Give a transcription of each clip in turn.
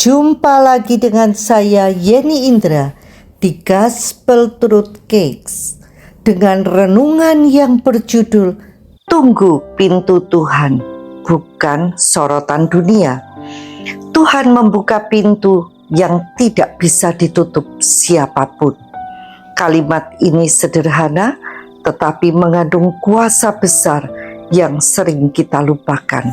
Jumpa lagi dengan saya Yeni Indra di Gospel Truth Cakes dengan renungan yang berjudul Tunggu Pintu Tuhan, bukan sorotan dunia. Tuhan membuka pintu yang tidak bisa ditutup siapapun. Kalimat ini sederhana tetapi mengandung kuasa besar yang sering kita lupakan.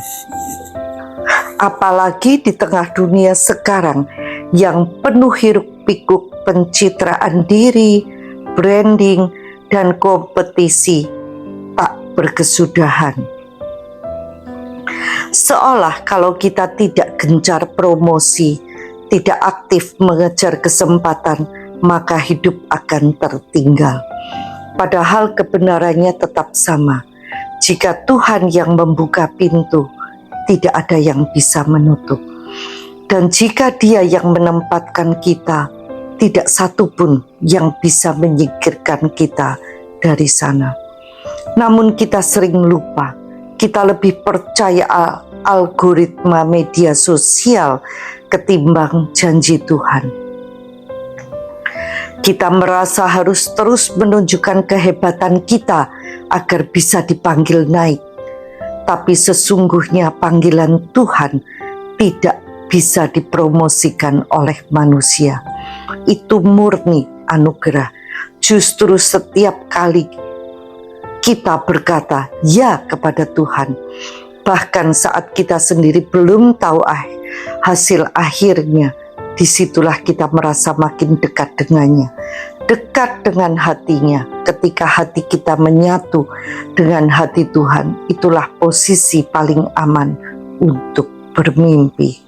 Apalagi di tengah dunia sekarang yang penuh hiruk-pikuk pencitraan diri, branding, dan kompetisi tak berkesudahan. Seolah kalau kita tidak gencar promosi, tidak aktif mengejar kesempatan, maka hidup akan tertinggal. Padahal kebenarannya tetap sama. Jika Tuhan yang membuka pintu, tidak ada yang bisa menutup. Dan jika Dia yang menempatkan kita, tidak satu pun yang bisa menyingkirkan kita dari sana. Namun kita sering lupa, kita lebih percaya algoritma media sosial ketimbang janji Tuhan. Kita merasa harus terus menunjukkan kehebatan kita agar bisa dipanggil naik. Tapi sesungguhnya panggilan Tuhan tidak bisa dipromosikan oleh manusia. Itu murni anugerah. Justru setiap kali kita berkata ya kepada Tuhan, bahkan saat kita sendiri belum tahu hasil akhirnya, disitulah kita merasa makin dekat dengannya, dekat dengan hatinya. Ketika hati kita menyatu dengan hati Tuhan, itulah posisi paling aman untuk bermimpi.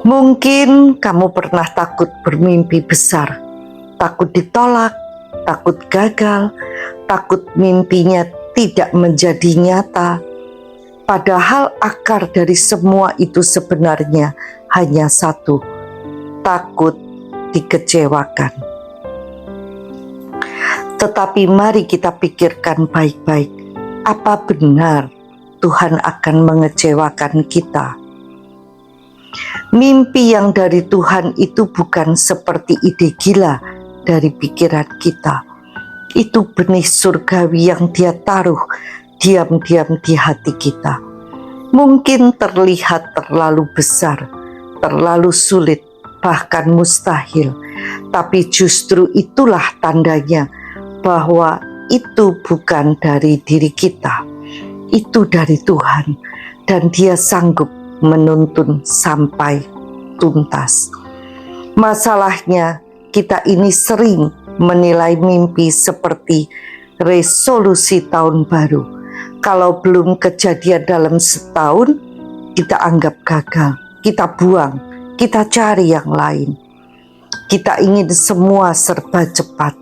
Mungkin kamu pernah takut bermimpi besar, takut ditolak, takut gagal, takut mimpinya tidak menjadi nyata. Padahal akar dari semua itu sebenarnya hanya satu, takut dikecewakan. Tetapi mari kita pikirkan baik-baik, apa benar Tuhan akan mengecewakan kita? Mimpi yang dari Tuhan itu bukan seperti ide gila dari pikiran kita. Itu benih surgawi yang Dia taruh diam-diam di hati kita. Mungkin terlihat terlalu besar, terlalu sulit, bahkan mustahil. Tapi justru itulah tandanya bahwa itu bukan dari diri kita, itu dari Tuhan, dan Dia sanggup menuntun sampai tuntas. Masalahnya kita ini sering menilai mimpi seperti resolusi tahun baru. Kalau belum kejadian dalam setahun, kita anggap gagal, kita buang, kita cari yang lain. Kita ingin semua serba cepat.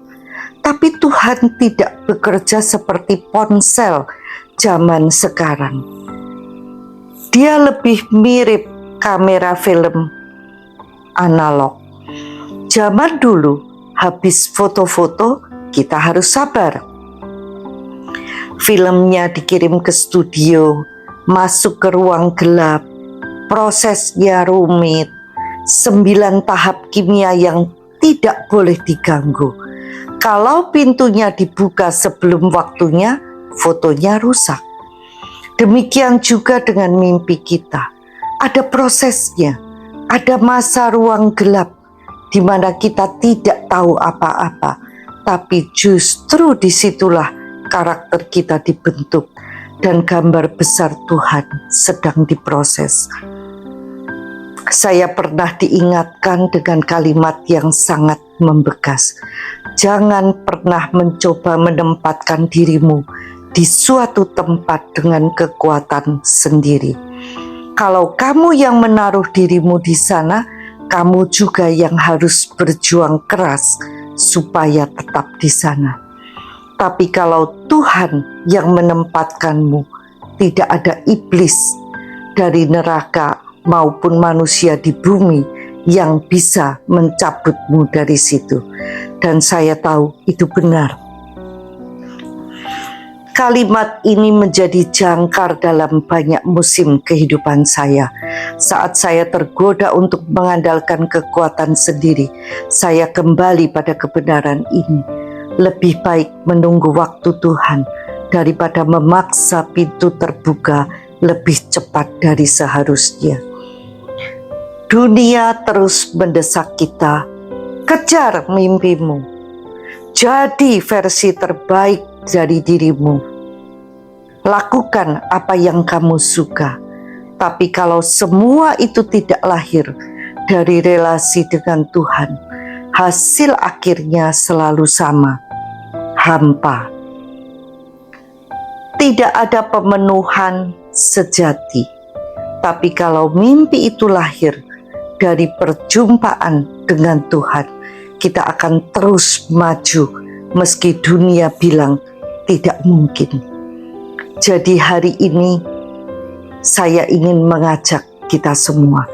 Tapi Tuhan tidak bekerja seperti ponsel zaman sekarang. Dia lebih mirip kamera film analog. Zaman dulu, habis foto-foto, kita harus sabar. Filmnya dikirim ke studio, masuk ke ruang gelap, prosesnya rumit, 9 tahap kimia yang tidak boleh diganggu. Kalau pintunya dibuka sebelum waktunya, fotonya rusak. Demikian juga dengan mimpi kita. Ada prosesnya, ada masa ruang gelap di mana kita tidak tahu apa-apa. Tapi justru disitulah karakter kita dibentuk dan gambar besar Tuhan sedang diproses. Saya pernah diingatkan dengan kalimat yang sangat membekas. Jangan pernah mencoba menempatkan dirimu di suatu tempat dengan kekuatan sendiri. Kalau kamu yang menaruh dirimu di sana, kamu juga yang harus berjuang keras supaya tetap di sana. Tapi kalau Tuhan yang menempatkanmu, tidak ada iblis dari neraka maupun manusia di bumi yang bisa mencabutmu dari situ. Dan saya tahu itu benar. Kalimat ini menjadi jangkar dalam banyak musim kehidupan saya. Saat saya tergoda untuk mengandalkan kekuatan sendiri, saya kembali pada kebenaran ini. Lebih baik menunggu waktu Tuhan daripada memaksa pintu terbuka lebih cepat dari seharusnya. Dunia terus mendesak kita, kejar mimpimu. Jadi versi terbaik dari dirimu. Lakukan apa yang kamu suka. Tapi kalau semua itu tidak lahir dari relasi dengan Tuhan, hasil akhirnya selalu sama, hampa. Tidak ada pemenuhan sejati. Tapi kalau mimpi itu lahir dari perjumpaan dengan Tuhan, kita akan terus maju meski dunia bilang tidak mungkin. Jadi hari ini saya ingin mengajak kita semua,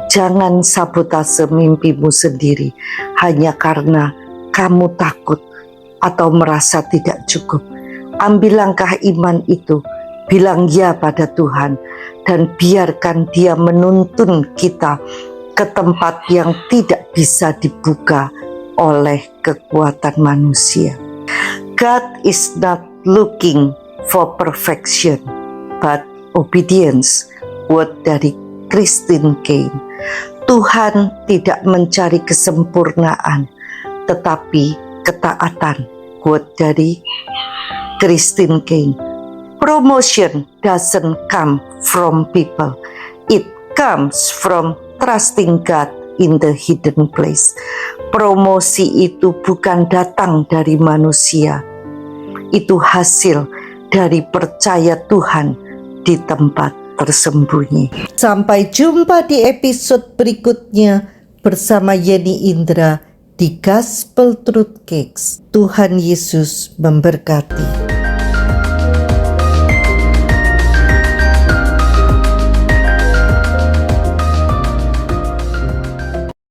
jangan sabotase mimpimu sendiri hanya karena kamu takut atau merasa tidak cukup. Ambil langkah iman itu, bilang ya pada Tuhan, dan biarkan Dia menuntun kita ke tempat yang tidak bisa dibuka oleh kekuatan manusia. God is not looking for perfection, but obedience. Quote dari Christine Caine. Tuhan tidak mencari kesempurnaan, tetapi ketaatan. Quote dari Christine Caine. Promotion doesn't come from people. It comes from trusting God in the hidden place. Promosi itu bukan datang dari manusia. Itu hasil dari percaya Tuhan di tempat tersembunyi. Sampai jumpa di episode berikutnya bersama Yeni Indra di Gospel Truth Cakes. Tuhan Yesus memberkati.